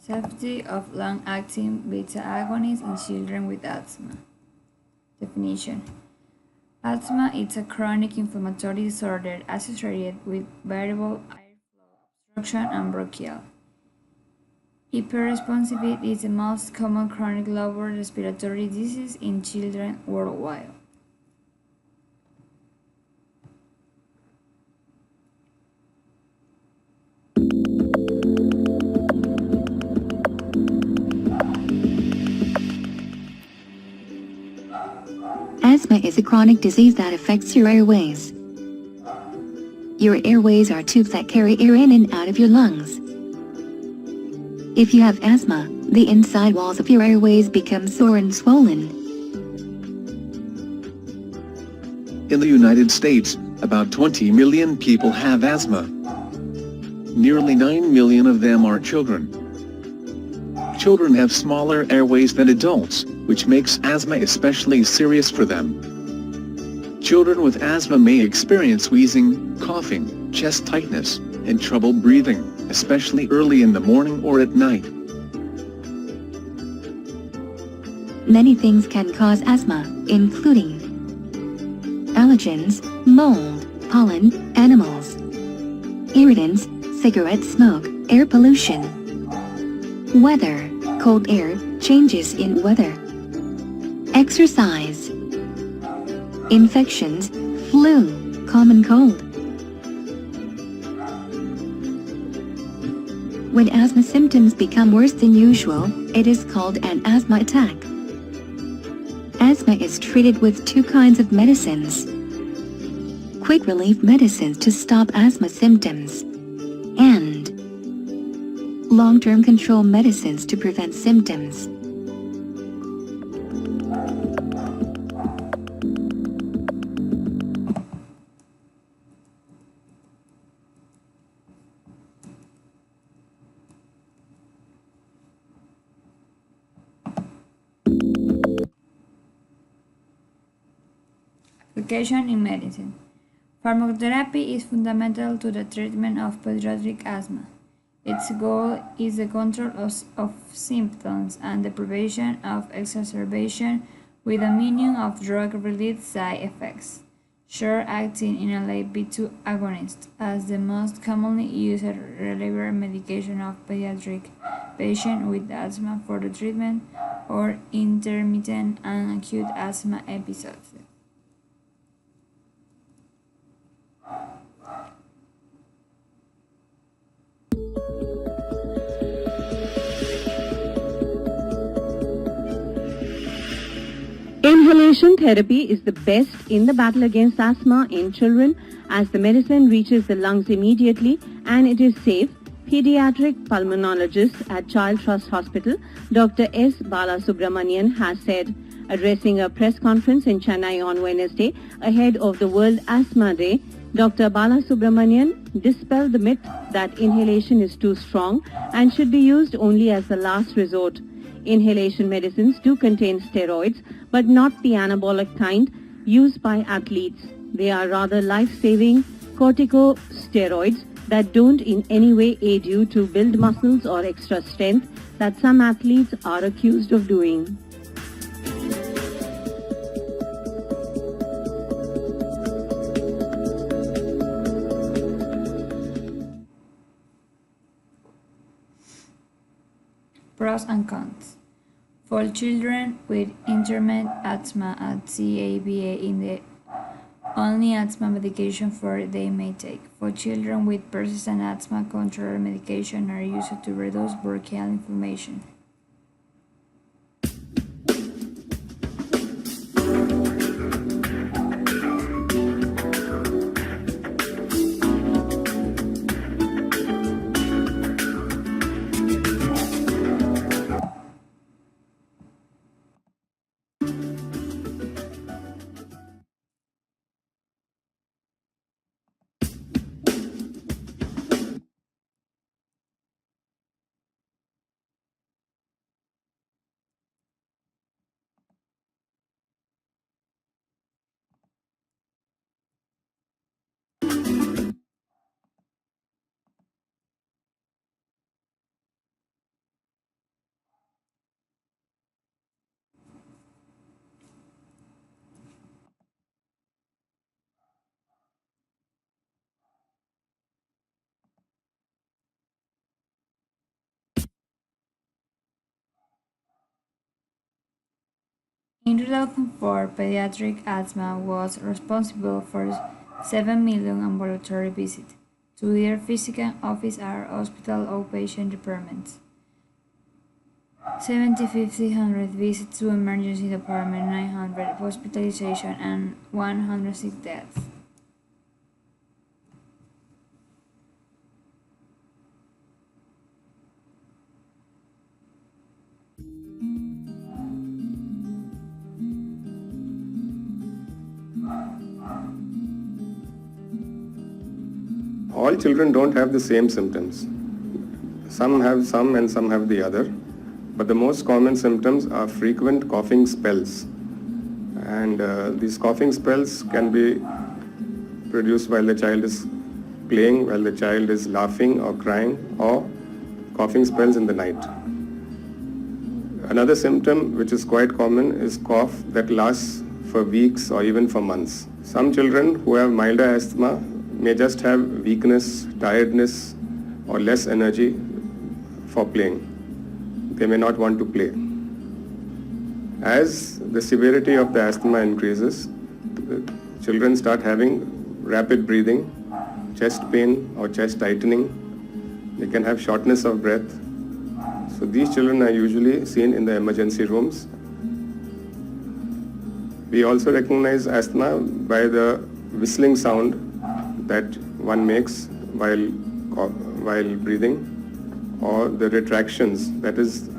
Safety of long-acting beta agonists in children with asthma. Definition. Asthma is a chronic inflammatory disorder associated with variable airflow obstruction and bronchial. Hyperresponsiveness is the most common chronic lower respiratory disease in children worldwide. Asthma is a chronic disease that affects your airways. Your airways are tubes that carry air in and out of your lungs. If you have asthma, the inside walls of your airways become sore and swollen. In the United States, about 20 million people have asthma. Nearly 9 million of them are children. Children have smaller airways than adults, which makes asthma especially serious for them. Children with asthma may experience wheezing, coughing, chest tightness, and trouble breathing, especially early in the morning or at night. Many things can cause asthma, including allergens, mold, pollen, animals, irritants, cigarette smoke, air pollution, weather, cold air, changes in weather, exercise, infections, flu, common cold. When asthma symptoms become worse than usual, it is called an asthma attack. Asthma is treated with two kinds of medicines: quick relief medicines to stop asthma symptoms, and long-term control medicines to prevent symptoms. Application in medicine. Pharmacotherapy is fundamental to the treatment of pediatric asthma. Its goal is the control of symptoms and the prevention of exacerbation with a minimum of drug-related side effects. Short-acting inhaled B2 agonists as the most commonly used reliever medication of pediatric patients with asthma for the treatment or intermittent and acute asthma episodes. Inhalation therapy is the best in the battle against asthma in children, as the medicine reaches the lungs immediately and it is safe. Pediatric pulmonologist at Child Trust Hospital, Dr. S. Balasubramanian, has said, addressing a press conference in Chennai on Wednesday ahead of the World Asthma Day. Dr. Balasubramanian dispelled the myth that inhalation is too strong and should be used only as a last resort. Inhalation medicines do contain steroids, but not the anabolic kind used by athletes. They are rather life-saving corticosteroids that don't in any way aid you to build muscles or extra strength that some athletes are accused of doing. Pros and cons. For children with intermittent asthma, CABA is the only asthma medication they may take. For children with persistent asthma, controlled medications are used to reduce bronchial inflammation. Hospital for Pediatric Asthma was responsible for 7 million ambulatory visits to their physician office or hospital outpatient departments, 7,500 visits to emergency department, 900 hospitalization, and 106 deaths. All children don't have the same symptoms. Some have some and some have the other. But the most common symptoms are frequent coughing spells. And these coughing spells can be produced while the child is playing, while the child is laughing or crying, or coughing spells in the night. Another symptom which is quite common is cough that lasts for weeks or even for months. Some children who have milder asthma may just have weakness, tiredness, or less energy for playing. They may not want to play. As the severity of the asthma increases, children start having rapid breathing, chest pain or chest tightening. They can have shortness of breath. So these children are usually seen in the emergency rooms. We also recognize asthma by the whistling sound that one makes while breathing, or the retractions, that is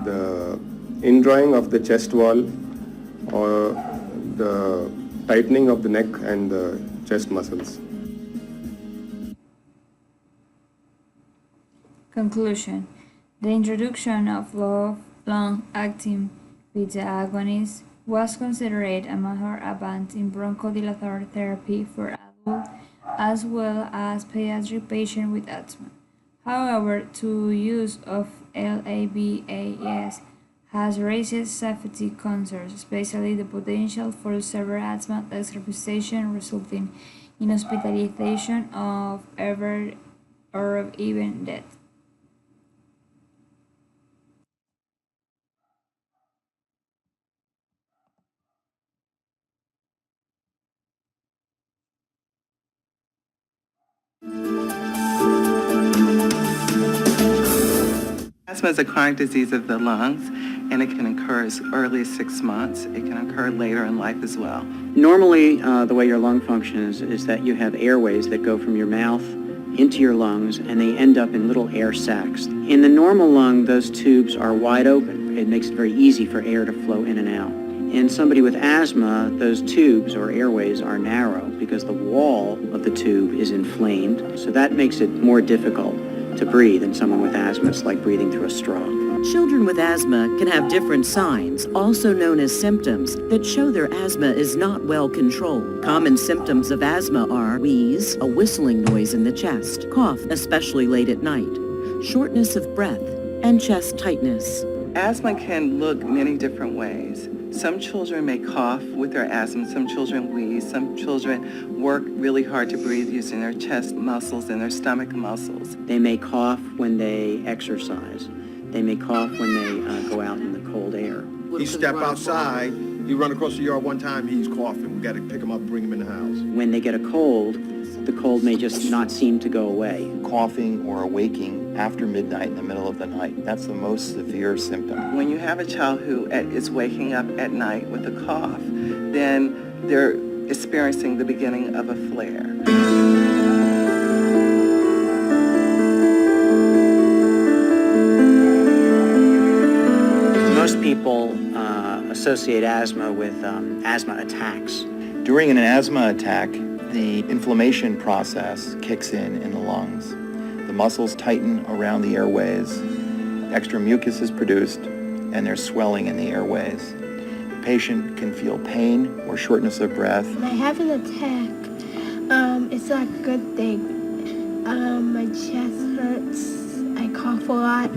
the indrawing of the chest wall or the tightening of the neck and the chest muscles. Conclusion. The introduction of long-acting beta agonists was considered a major advance in bronchodilator therapy for adults as well as pediatric patients with asthma. However, the use of LABAs has raised safety concerns, especially the potential for severe asthma exacerbation resulting in hospitalization or even death. Asthma is a chronic disease of the lungs, and it can occur as early as 6 months. It can occur later in life as well. Normally, the way your lung functions is that you have airways that go from your mouth into your lungs, and they end up in little air sacs. In the normal lung, those tubes are wide open. It makes it very easy for air to flow in and out. In somebody with asthma, those tubes or airways are narrow because the wall of the tube is inflamed, so that makes it more difficult to breathe in someone with asthma. It's like breathing through a straw. Children with asthma can have different signs, also known as symptoms, that show their asthma is not well controlled. Common symptoms of asthma are wheeze, a whistling noise in the chest, cough, especially late at night, shortness of breath, and chest tightness. Asthma can look many different ways. Some children may cough with their asthma, some children wheeze, some children work really hard to breathe using their chest muscles and their stomach muscles. They may cough when they exercise. They may cough when they go out in the cold air. He step outside, he run across the yard one time, he's coughing. We got to pick him up, bring him in the house. When they get a cold, the cold may just not seem to go away. Coughing or awaking after midnight in the middle of the night, that's the most severe symptom. When you have a child who is waking up at night with a cough, then they're experiencing the beginning of a flare. Most people associate asthma with asthma attacks. During an asthma attack, the inflammation process kicks in the lungs. The muscles tighten around the airways, extra mucus is produced, and there's swelling in the airways. The patient can feel pain or shortness of breath. When I have an attack, it's not a good thing. My chest hurts, I cough a lot.